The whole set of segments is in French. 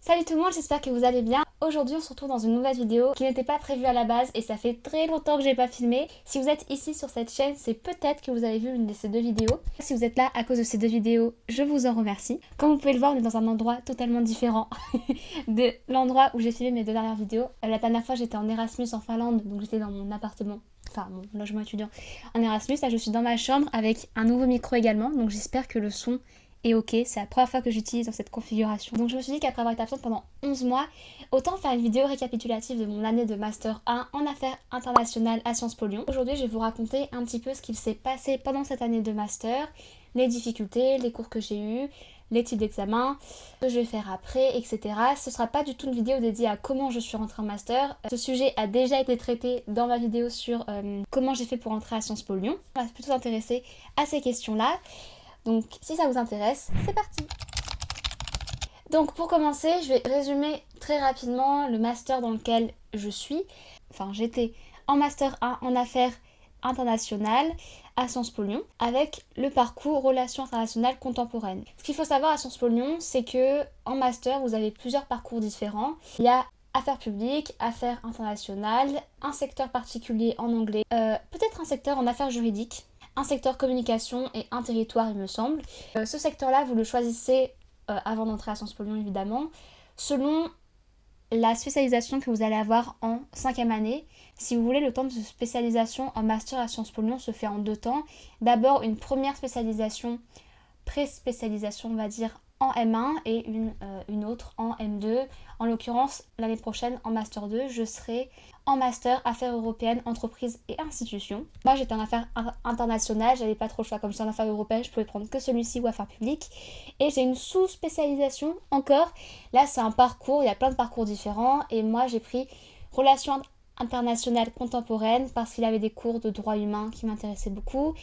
Salut tout le monde, j'espère que vous allez bien. Aujourd'hui on se retrouve dans une nouvelle vidéo qui n'était pas prévue à la base et ça fait très longtemps que j'ai pas filmé. Si vous êtes ici sur cette chaîne, c'est peut-être que vous avez vu l'une de ces deux vidéos. Si vous êtes là à cause de ces deux vidéos, je vous en remercie. Comme vous pouvez le voir, on est dans un endroit totalement différent de l'endroit où j'ai filmé mes deux dernières vidéos. La dernière fois j'étais en Erasmus en Finlande, donc j'étais dans mon appartement. Enfin mon logement étudiant en Erasmus. Là je suis dans ma chambre avec un nouveau micro également, donc j'espère que le son est ok. C'est la première fois que j'utilise dans cette configuration. Donc je me suis dit qu'après avoir été absente pendant 11 mois, autant faire une vidéo récapitulative de mon année de Master 1 en affaires internationales à Sciences Po Lyon. Aujourd'hui je vais vous raconter un petit peu ce qu'il s'est passé pendant cette année de Master, les difficultés, les cours que j'ai eus, les types d'examens, ce que je vais faire après, etc. Ce sera pas du tout une vidéo dédiée à comment je suis rentrée en master. Ce sujet a déjà été traité dans ma vidéo sur comment j'ai fait pour rentrer à Sciences Po Lyon. On va plutôt s'intéresser à ces questions-là. Donc si ça vous intéresse, c'est parti! Donc pour commencer, je vais résumer très rapidement le master dans lequel je suis. Enfin j'étais en master 1 en affaires internationales à Sciences Po Lyon avec le parcours relations internationales contemporaines. Ce qu'il faut savoir à Sciences Po Lyon, c'est que en master vous avez plusieurs parcours différents. Il y a affaires publiques, affaires internationales, un secteur particulier en anglais, peut-être un secteur en affaires juridiques, un secteur communication et un territoire il me semble. Ce secteur-là vous le choisissez avant d'entrer à Sciences Po Lyon évidemment, selon la spécialisation que vous allez avoir en 5e année. Si vous voulez, le temps de spécialisation en master à Sciences Po Lyon se fait en 2 temps. D'abord une première spécialisation, pré-spécialisation on va dire en M1 et une autre en M2. En l'occurrence, l'année prochaine en Master 2, je serai en Master Affaires européennes, entreprises et institutions. Moi j'étais en affaires internationales, j'avais pas trop le choix. Comme j'étais en affaires européennes, je pouvais prendre que celui-ci ou affaires publiques. Et j'ai une sous-spécialisation encore. Là c'est un parcours, il y a plein de parcours différents. Et moi j'ai pris relations internationales contemporaines parce qu'il avait des cours de droit humain qui m'intéressaient beaucoup,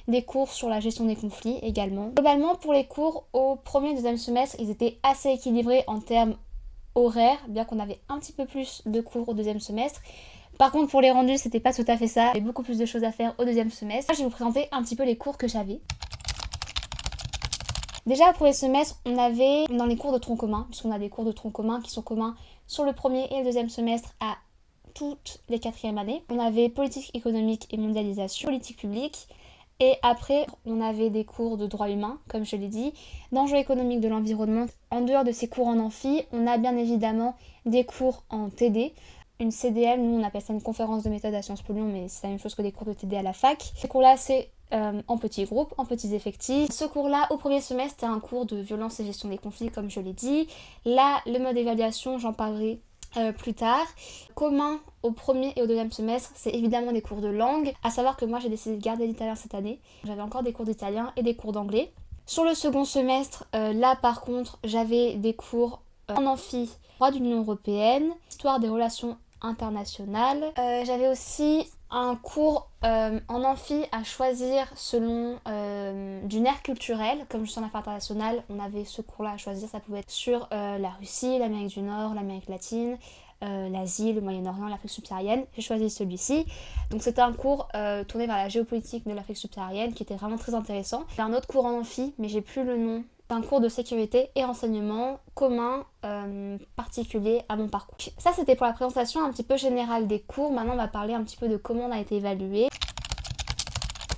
des cours sur la gestion des conflits également. Globalement pour les cours au premier et deuxième semestre, ils étaient assez équilibrés en termes horaires, bien qu'on avait un petit peu plus de cours au deuxième semestre. Par contre pour les rendus c'était pas tout à fait ça, il y avait beaucoup plus de choses à faire au deuxième semestre. Là, je vais vous présenter un petit peu les cours que j'avais. Déjà au premier semestre, on avait dans les cours de tronc commun, puisqu'on a des cours de tronc commun qui sont communs sur le premier et le deuxième semestre à toutes les 4e années. On avait politique économique et mondialisation, politique publique, et après on avait des cours de droit humain, comme je l'ai dit, d'enjeux économiques de l'environnement. En dehors de ces cours en amphi, on a bien évidemment des cours en TD, une CDL, nous on appelle ça une conférence de méthode à Sciences Po Lyon, mais c'est la même chose que des cours de TD à la fac. Ces cours-là c'est en petits groupes, en petits effectifs. Ce cours-là, au premier semestre, c'était un cours de violence et gestion des conflits, comme je l'ai dit. Là, le mode évaluation, j'en parlerai plus tard. Commun au premier et au deuxième semestre, c'est évidemment des cours de langue. À savoir que moi j'ai décidé de garder l'italien cette année. J'avais encore des cours d'italien et des cours d'anglais. Sur le second semestre, là par contre, j'avais des cours en amphi, droit de l'Union européenne, histoire des relations internationales. J'avais aussi un cours en amphi à choisir selon d'une aire culturelle. Comme je suis en affaires internationales, on avait ce cours-là à choisir. Ça pouvait être sur la Russie, l'Amérique du Nord, l'Amérique latine, l'Asie, le Moyen-Orient, l'Afrique subsaharienne. J'ai choisi celui-ci. Donc c'était un cours tourné vers la géopolitique de l'Afrique subsaharienne qui était vraiment très intéressant. J'ai un autre cours en amphi, mais j'ai plus le nom. C'est un cours de sécurité et renseignement commun particulier à mon parcours. Ça c'était pour la présentation un petit peu générale des cours. Maintenant on va parler un petit peu de comment on a été évalué.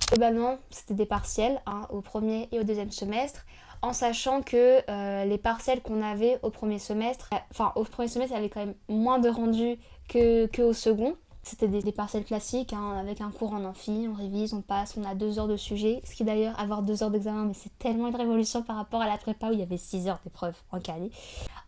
Globalement c'était des partiels au premier et au deuxième semestre, en sachant que les partiels qu'on avait au premier semestre, au premier semestre il y avait quand même moins de rendus qu'au second. C'était des partiels classiques, avec un cours en amphi, on révise, on passe, on a 2 heures de sujet. Ce qui d'ailleurs, avoir 2 heures d'examen, mais c'est tellement une révolution par rapport à la prépa où il y avait 6 heures d'épreuve en Cali.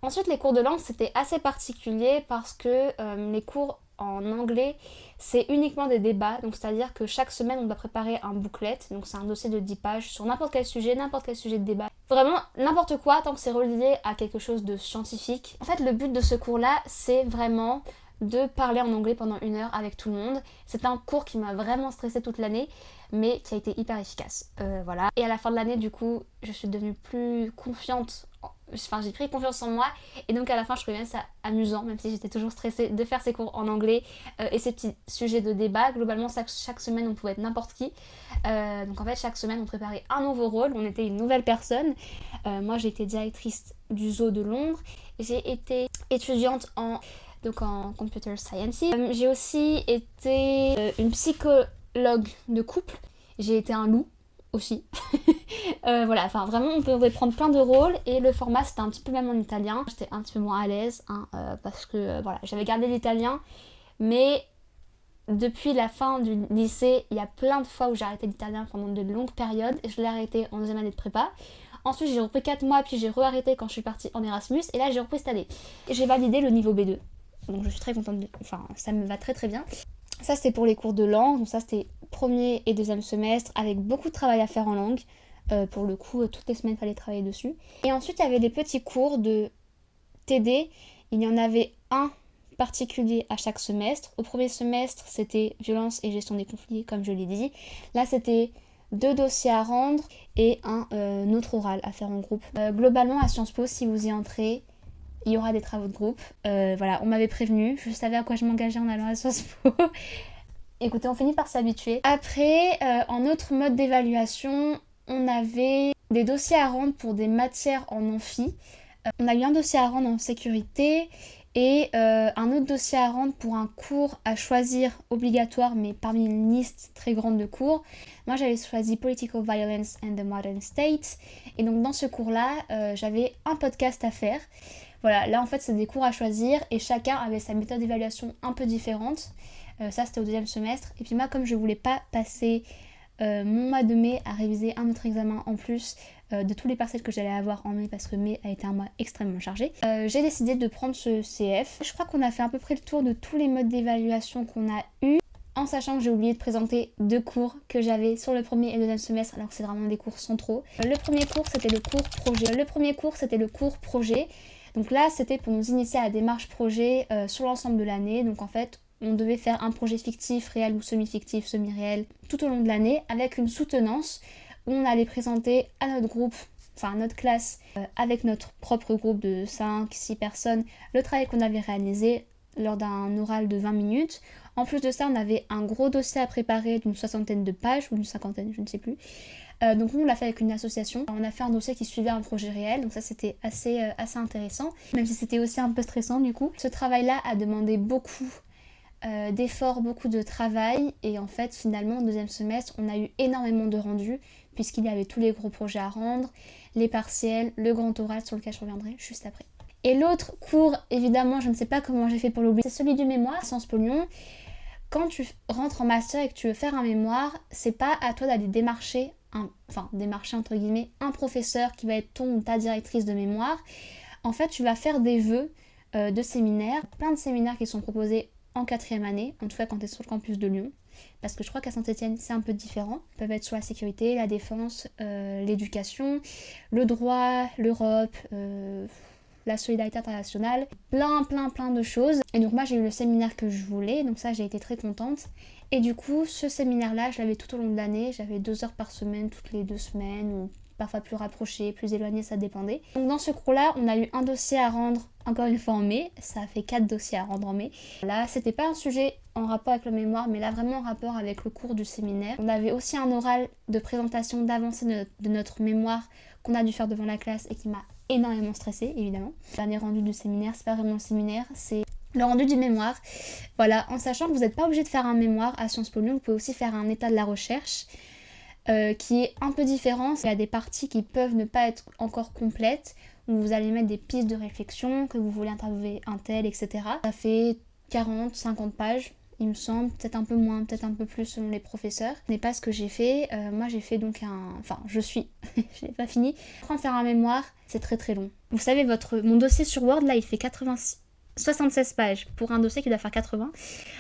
Ensuite, les cours de langue, c'était assez particulier parce que les cours en anglais, c'est uniquement des débats. Donc c'est-à-dire que chaque semaine, on doit préparer un booklet. Donc c'est un dossier de 10 pages sur n'importe quel sujet de débat. Vraiment n'importe quoi tant que c'est relié à quelque chose de scientifique. En fait, le but de ce cours-là, c'est vraiment de parler en anglais pendant 1 heure avec tout le monde. C'est un cours qui m'a vraiment stressée toute l'année, mais qui a été hyper efficace. Voilà. Et à la fin de l'année, du coup, je suis devenue plus confiante j'ai pris confiance en moi et donc à la fin je trouvais même ça amusant, même si j'étais toujours stressée de faire ces cours en anglais et ces petits sujets de débat. Globalement chaque semaine on pouvait être n'importe qui, donc en fait chaque semaine on préparait un nouveau rôle, on était une nouvelle personne. Moi j'ai été directrice du zoo de Londres, j'ai été étudiante en computer science, j'ai aussi été une psychologue de couple, j'ai été un loup aussi. Voilà, enfin vraiment on pouvait prendre plein de rôles et le format c'était un petit peu même en italien. J'étais un petit peu moins à l'aise parce que voilà, j'avais gardé l'italien, mais depuis la fin du lycée, il y a plein de fois où j'ai arrêté l'italien pendant de longues périodes et je l'ai arrêté en deuxième année de prépa. Ensuite j'ai repris 4 mois puis j'ai re-arrêté quand je suis partie en Erasmus et là j'ai repris cette année. Et j'ai validé le niveau B2. Donc je suis très contente, enfin ça me va très très bien. Ça c'était pour les cours de langue, donc ça c'était premier et deuxième semestre avec beaucoup de travail à faire en langue. Pour le coup, toutes les semaines il fallait travailler dessus. Et ensuite il y avait des petits cours de TD, il y en avait un particulier à chaque semestre. Au premier semestre c'était violence et gestion des conflits comme je l'ai dit. Là c'était 2 dossiers à rendre et un autre oral à faire en groupe. Globalement à Sciences Po, si vous y entrez, il y aura des travaux de groupe. Voilà, on m'avait prévenu, je savais à quoi je m'engageais en allant à Sciences Po. Écoutez, on finit par s'habituer. Après, en autre mode d'évaluation, on avait des dossiers à rendre pour des matières en amphi. On a eu un dossier à rendre en sécurité et un autre dossier à rendre pour un cours à choisir obligatoire, mais parmi une liste très grande de cours. Moi, j'avais choisi Political Violence and the Modern State. Et donc, dans ce cours-là, j'avais un podcast à faire. Voilà, là, en fait, c'est des cours à choisir et chacun avait sa méthode d'évaluation un peu différente. Ça, c'était au deuxième semestre. Et puis moi, comme je voulais pas passer mon mois de mai à réviser un autre examen en plus de tous les partiels que j'allais avoir en mai, parce que mai a été un mois extrêmement chargé, j'ai décidé de prendre ce CF. Je crois qu'on a fait à peu près le tour de tous les modes d'évaluation qu'on a eu, en sachant que j'ai oublié de présenter 2 cours que j'avais sur le premier et deuxième semestre, alors que c'est vraiment des cours centraux. Le premier cours c'était le cours projet. Donc là c'était pour nous initier à la démarche projet sur l'ensemble de l'année. Donc en fait on devait faire un projet fictif, réel ou semi-fictif, semi-réel, tout au long de l'année, avec une soutenance où on allait présenter à notre groupe, enfin à notre classe, avec notre propre groupe de 5-6 personnes, le travail qu'on avait réalisé lors d'un oral de 20 minutes. En plus de ça, on avait un gros dossier à préparer d'une 60aine de pages, ou d'une 50aine, je ne sais plus. Donc nous on l'a fait avec une association, on a fait un dossier qui suivait un projet réel, donc ça c'était assez intéressant, même si c'était aussi un peu stressant du coup. Ce travail-là a demandé beaucoup d'efforts, beaucoup de travail, et en fait finalement au deuxième semestre on a eu énormément de rendus puisqu'il y avait tous les gros projets à rendre, les partiels, le grand oral sur lequel je reviendrai juste après. Et l'autre cours, évidemment je ne sais pas comment j'ai fait pour l'oublier, c'est celui du mémoire, Sciences Po Lyon. Quand tu rentres en master et que tu veux faire un mémoire, c'est pas à toi d'aller démarcher entre guillemets un professeur qui va être ton ou ta directrice de mémoire. En fait tu vas faire des vœux de séminaires, plein de séminaires qui sont proposés en 4e année, en tout cas quand tu es sur le campus de Lyon, parce que je crois qu'à Saint-Étienne c'est un peu différent. Ils peuvent être sur la sécurité, la défense, l'éducation, le droit, l'Europe, la solidarité internationale, plein de choses. Et donc moi j'ai eu le séminaire que je voulais, donc ça j'ai été très contente. Et du coup ce séminaire là je l'avais tout au long de l'année, j'avais 2 heures par semaine toutes les 2 semaines, ou parfois plus rapproché, plus éloigné, ça dépendait. Donc dans ce cours-là, on a eu un dossier à rendre, encore une fois en mai, ça a fait 4 dossiers à rendre en mai. Là, c'était pas un sujet en rapport avec le mémoire, mais là vraiment en rapport avec le cours du séminaire. On avait aussi un oral de présentation d'avancée de notre mémoire qu'on a dû faire devant la classe et qui m'a énormément stressée, évidemment. Le dernier rendu du séminaire, c'est pas vraiment le séminaire, c'est le rendu du mémoire. Voilà, en sachant que vous n'êtes pas obligé de faire un mémoire à Sciences Po Lyon, vous pouvez aussi faire un état de la recherche. Qui est un peu différent. Il y a des parties qui peuvent ne pas être encore complètes, où vous allez mettre des pistes de réflexion, que vous voulez interviewer un tel, etc. Ça fait 40-50 pages, il me semble, peut-être un peu moins, peut-être un peu plus selon les professeurs. Ce n'est pas ce que j'ai fait. Moi j'ai fait donc je l'ai pas fini. Pour faire un mémoire, c'est très très long. Vous savez, mon dossier sur Word, là, il fait 76 pages pour un dossier qui doit faire 80.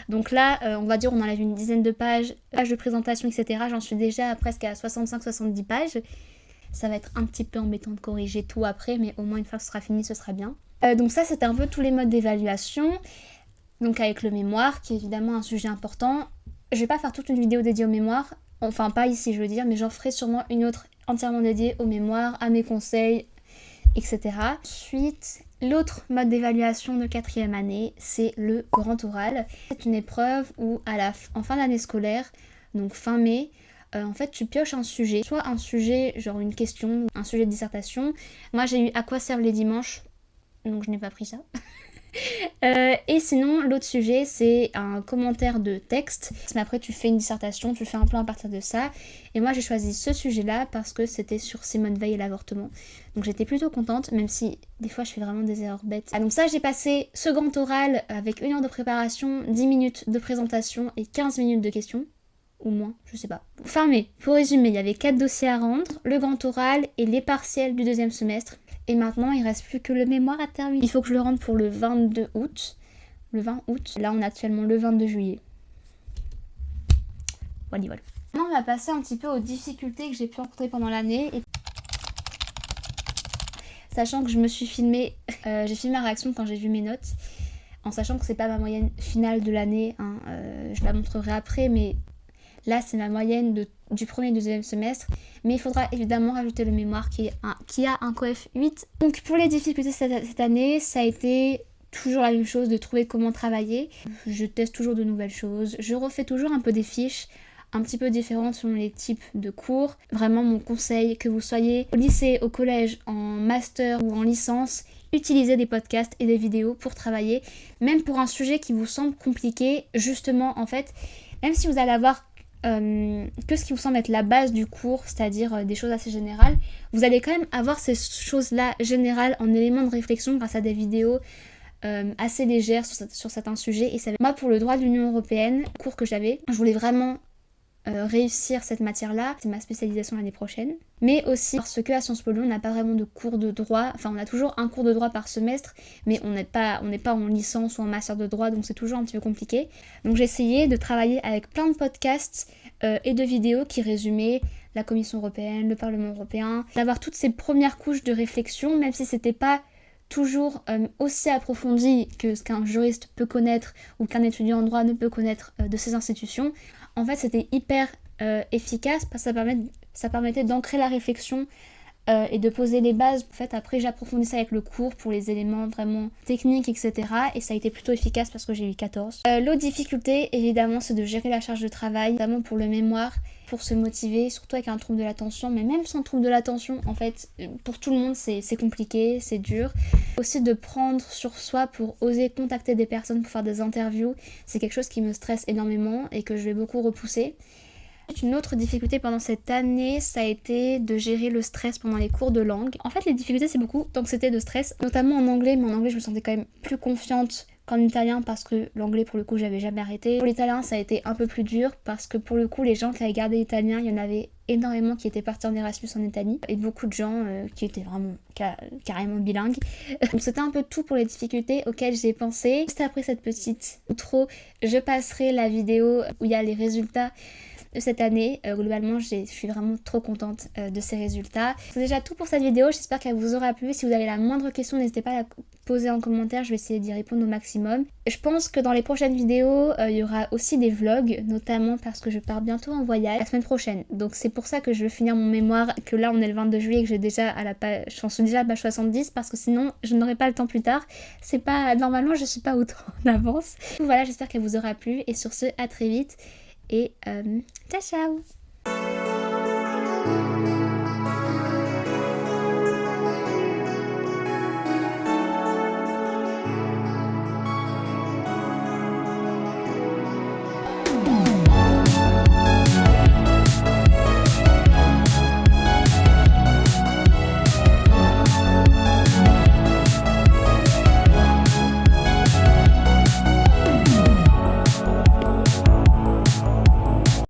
Donc là, on va dire on enlève une dizaine de pages de présentation, etc. J'en suis déjà presque à 65-70 pages. Ça va être un petit peu embêtant de corriger tout après, mais au moins une fois que ce sera fini, ce sera bien. Donc ça, c'était un peu tous les modes d'évaluation. Donc avec le mémoire, qui est évidemment un sujet important. Je vais pas faire toute une vidéo dédiée au mémoire. Enfin, pas ici, je veux dire, mais j'en ferai sûrement une autre entièrement dédiée au mémoire, à mes conseils, etc. Ensuite, l'autre mode d'évaluation de 4e année, c'est le grand oral. C'est une épreuve où en fin d'année scolaire, donc fin mai, en fait tu pioches un sujet, soit un sujet genre une question, un sujet de dissertation. Moi j'ai eu à quoi servent les dimanches, donc je n'ai pas pris ça. Et sinon l'autre sujet c'est un commentaire de texte, mais après tu fais une dissertation, tu fais un plan à partir de ça, et moi j'ai choisi ce sujet là parce que c'était sur Simone Veil et l'avortement, donc j'étais plutôt contente, même si des fois je fais vraiment des erreurs bêtes. Donc ça, j'ai passé ce grand oral avec 1 heure de préparation, 10 minutes de présentation et 15 minutes de questions, ou moins, je sais pas. Fin mai, pour résumer, il y avait 4 dossiers à rendre, le grand oral et les partiels du 2e semestre. Et maintenant, il reste plus que le mémoire à terminer. Il faut que je le rende pour le 22 août. Le 20 août. Là, on a actuellement le 22 juillet. Voilà. Maintenant, on va passer un petit peu aux difficultés que j'ai pu rencontrer pendant l'année. Sachant que je me suis filmée, j'ai filmé ma réaction quand j'ai vu mes notes. En sachant que c'est pas ma moyenne finale de l'année. Je la montrerai après, mais là, c'est ma moyenne du 1er et 2e semestre. Mais il faudra évidemment rajouter le mémoire qui a un coef 8. Donc pour les difficultés cette année, ça a été toujours la même chose, de trouver comment travailler. Je teste toujours de nouvelles choses. Je refais toujours un peu des fiches, un petit peu différentes selon les types de cours. Vraiment, mon conseil, que vous soyez au lycée, au collège, en master ou en licence, utilisez des podcasts et des vidéos pour travailler. Même pour un sujet qui vous semble compliqué, justement, en fait, même si vous allez avoir que ce qui vous semble être la base du cours, c'est-à-dire des choses assez générales, vous allez quand même avoir ces choses-là générales en éléments de réflexion grâce à des vidéos assez légères sur certains sujets. Et ça, moi, pour le droit de l'Union Européenne, cours que j'avais, je voulais vraiment réussir cette matière-là, c'est ma spécialisation l'année prochaine, mais aussi parce que à Sciences Po Lyon on n'a pas vraiment de cours de droit, enfin on a toujours un cours de droit par semestre, mais on n'est pas en licence ou en master de droit, donc c'est toujours un petit peu compliqué. Donc j'ai essayé de travailler avec plein de podcasts et de vidéos qui résumaient la Commission européenne, le Parlement européen, d'avoir toutes ces premières couches de réflexion, même si c'était pas toujours aussi approfondi que ce qu'un juriste peut connaître ou qu'un étudiant en droit ne peut connaître de ces institutions. En fait, c'était hyper efficace parce que ça permettait d'ancrer la réflexion et de poser les bases. En fait, après, j'approfondissais avec le cours pour les éléments vraiment techniques, etc. Et ça a été plutôt efficace parce que j'ai eu 14. L'autre difficulté, évidemment, c'est de gérer la charge de travail, notamment pour le mémoire, pour se motiver, surtout avec un trouble de l'attention. Mais même sans trouble de l'attention, en fait, pour tout le monde, c'est compliqué, c'est dur. Aussi de prendre sur soi pour oser contacter des personnes pour faire des interviews, c'est quelque chose qui me stresse énormément et que je vais beaucoup repousser. Une autre difficulté pendant cette année, ça a été de gérer le stress pendant les cours de langue. En fait, les difficultés, c'est beaucoup d'anxiété, de stress, notamment en anglais, mais en anglais, je me sentais quand même plus confiante qu'en italien parce que l'anglais, pour le coup, j'avais jamais arrêté. Pour l'italien, ça a été un peu plus dur parce que pour le coup, les gens qui avaient gardé l'italien, il y en avait énormément qui étaient partis en Erasmus en Italie et beaucoup de gens qui étaient vraiment carrément bilingues. Donc c'était un peu tout pour les difficultés auxquelles j'ai pensé. Juste après cette petite outro, je passerai la vidéo où il y a les résultats de cette année. Globalement, je suis vraiment trop contente de ces résultats. C'est déjà tout pour cette vidéo, j'espère qu'elle vous aura plu. Si vous avez la moindre question, n'hésitez pas à la poser en commentaire, je vais essayer d'y répondre au maximum. Je pense que dans les prochaines vidéos, il y aura aussi des vlogs, notamment parce que je pars bientôt en voyage la semaine prochaine. Donc c'est pour ça que je veux finir mon mémoire, que là on est le 22 juillet et que j'ai déjà j'en suis déjà à la page 70, parce que sinon je n'aurai pas le temps plus tard. C'est pas, normalement je suis pas autant en avance. Donc voilà, j'espère qu'elle vous aura plu et sur ce, à très vite et ciao ciao.